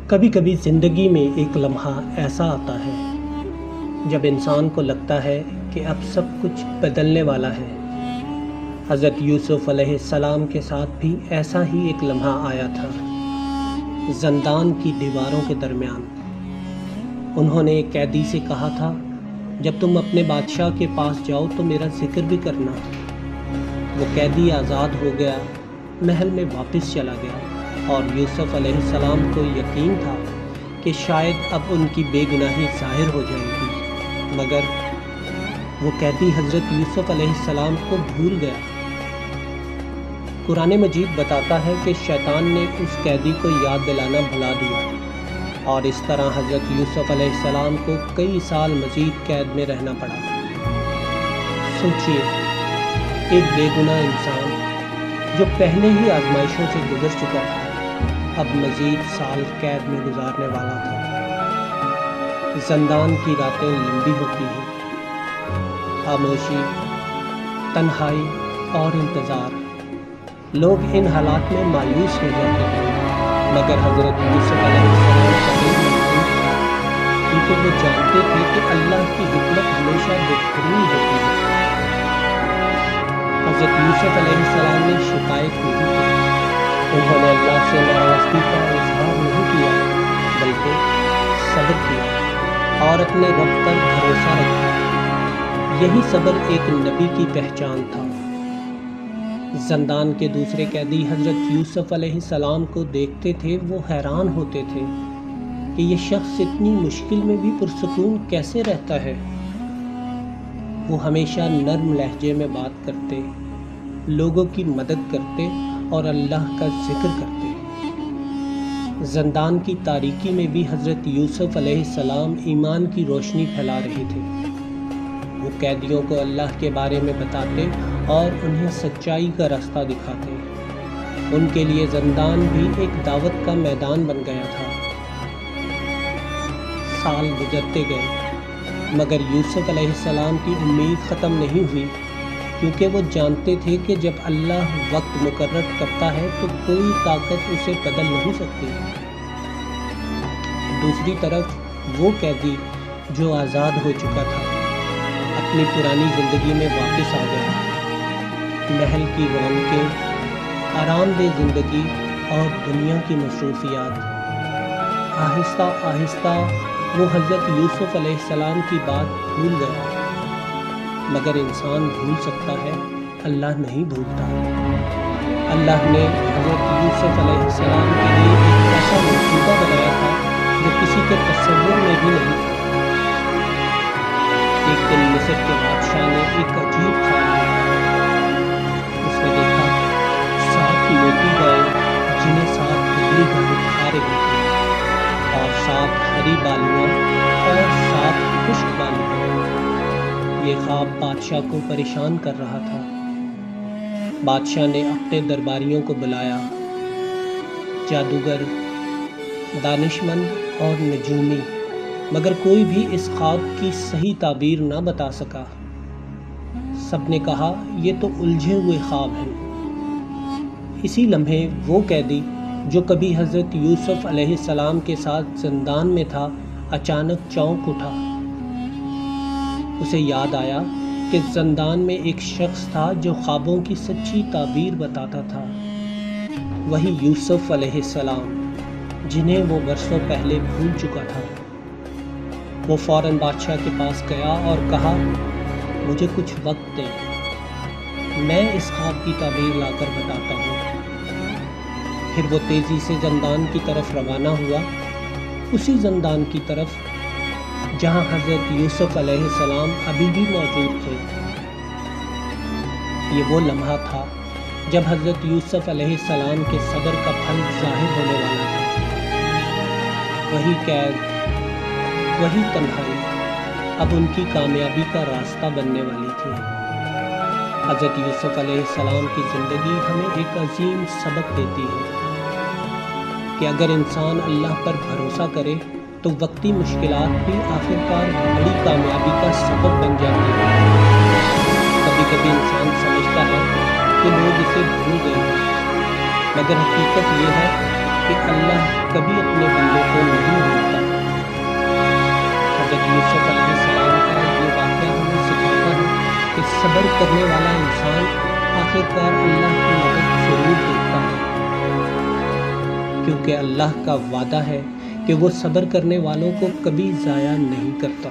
کبھی کبھی زندگی میں ایک لمحہ ایسا آتا ہے جب انسان کو لگتا ہے کہ اب سب کچھ بدلنے والا ہے۔ حضرت یوسف علیہ السلام کے ساتھ بھی ایسا ہی ایک لمحہ آیا تھا، زندان کی دیواروں کے درمیان۔ انہوں نے ایک قیدی سے کہا تھا، جب تم اپنے بادشاہ کے پاس جاؤ تو میرا ذکر بھی کرنا۔ وہ قیدی آزاد ہو گیا، محل میں واپس چلا گیا، اور یوسف علیہ السلام کو یقین تھا کہ شاید اب ان کی بے گناہی ظاہر ہو جائے گی، مگر وہ قیدی حضرت یوسف علیہ السلام کو بھول گیا۔ قرآن مجید بتاتا ہے کہ شیطان نے اس قیدی کو یاد دلانا بھلا دیا، اور اس طرح حضرت یوسف علیہ السلام کو کئی سال مزید قید میں رہنا پڑا۔ سوچئے، ایک بے گناہ انسان جو پہلے ہی آزمائشوں سے گزر چکا تھا، اب مزید سال قید میں گزارنے والا تھا۔ زندان کی راتیں لمبی ہوتی ہیں، خاموشی، تنہائی اور انتظار۔ لوگ ان حالات میں مایوس ہو جاتے ہیں، مگر حضرت یوسف علیہ السلام کبھی محسوس تھا، کیونکہ وہ جانتے تھے کہ اللہ کی حکمت ہمیشہ بہترین ہوتی ہے۔ حضرت یوسف علیہ السلام نے شکایت نہیں کی، انہوں نے اللہ سے ناراضگی کا اظہار نہیں کیا، بلکہ صبر کیا اور اپنے رب پر بھروسہ رکھا۔ یہی صبر ایک نبی کی پہچان تھا۔ زندان کے دوسرے قیدی حضرت یوسف علیہ السلام کو دیکھتے تھے، وہ حیران ہوتے تھے کہ یہ شخص اتنی مشکل میں بھی پرسکون کیسے رہتا ہے۔ وہ ہمیشہ نرم لہجے میں بات کرتے، لوگوں کی مدد کرتے اور اللہ کا ذکر کرتے۔ زندان کی تاریکی میں بھی حضرت یوسف علیہ السلام ایمان کی روشنی پھیلا رہے تھے۔ وہ قیدیوں کو اللہ کے بارے میں بتاتے اور انہیں سچائی کا راستہ دکھاتے۔ ان کے لیے زندان بھی ایک دعوت کا میدان بن گیا تھا۔ سال گزرتے گئے، مگر یوسف علیہ السلام کی امید ختم نہیں ہوئی، کیونکہ وہ جانتے تھے کہ جب اللہ وقت مقرر کرتا ہے تو کوئی طاقت اسے بدل نہیں سکتی۔ دوسری طرف وہ قیدی جو آزاد ہو چکا تھا، اپنی پرانی زندگی میں واپس آ گیا۔ محل کی رونقیں، آرام دہ زندگی اور دنیا کی مصروفیات۔ آہستہ آہستہ وہ حضرت یوسف علیہ السلام کی بات بھول گیا، مگر انسان بھول سکتا ہے، اللہ نہیں بھولتا۔ اللہ نے حضرت یوسف علیہ السلام کے لیے ایک ایسا منصوبہ بنایا تھا جو کسی کے تصور میں بھی نہیں تھا۔ ایک دن مصر کے بادشاہ نے ایک عجیب خواب دیکھا۔ اس نے دیکھا 7 موٹی گائیں جنہیں 7 دبلی گائیں کھا رہی تھیں، اور 7 ہری بالیاں اور 7 خشک بالیاں۔ یہ خواب بادشاہ کو پریشان کر رہا تھا۔ بادشاہ نے اپنے درباریوں کو بلایا، جادوگر، دانشمند اور نجومی، مگر کوئی بھی اس خواب کی صحیح تعبیر نہ بتا سکا۔ سب نے کہا، یہ تو الجھے ہوئے خواب ہیں۔ اسی لمحے وہ قیدی جو کبھی حضرت یوسف علیہ السلام کے ساتھ زندان میں تھا، اچانک چونک اٹھا۔ اسے یاد آیا کہ زندان میں ایک شخص تھا جو خوابوں کی سچی تعبیر بتاتا تھا، وہی یوسف علیہ السلام جنہیں وہ برسوں پہلے بھول چکا تھا۔ وہ فوراً بادشاہ کے پاس گیا اور کہا، مجھے کچھ وقت دیں، میں اس خواب کی تعبیر لا کر بتاتا ہوں۔ پھر وہ تیزی سے زندان کی طرف روانہ ہوا، اسی زندان کی طرف جہاں حضرت یوسف علیہ السلام ابھی بھی موجود تھے۔ یہ وہ لمحہ تھا جب حضرت یوسف علیہ السلام کے صبر کا پھل ظاہر ہونے والا تھا۔ وہی قید، وہی تنہائی اب ان کی کامیابی کا راستہ بننے والی تھی۔ حضرت یوسف علیہ السلام کی زندگی ہمیں ایک عظیم سبق دیتی ہے کہ اگر انسان اللہ پر بھروسہ کرے تو وقتی مشکلات بھی آخرکار بڑی کامیابی کا سبب بن جاتی ہیں۔ کبھی کبھی انسان سمجھتا ہے کہ لوگ اسے بھول گئے ہیں، مگر حقیقت یہ ہے کہ اللہ کبھی اپنے بندوں کو کہ صبر کرنے والا انسان آخرکار اللہ کی مدد ضرور دیکھتا ہے، کیونکہ اللہ کا وعدہ ہے کہ وہ صبر کرنے والوں کو کبھی ضائع نہیں کرتا۔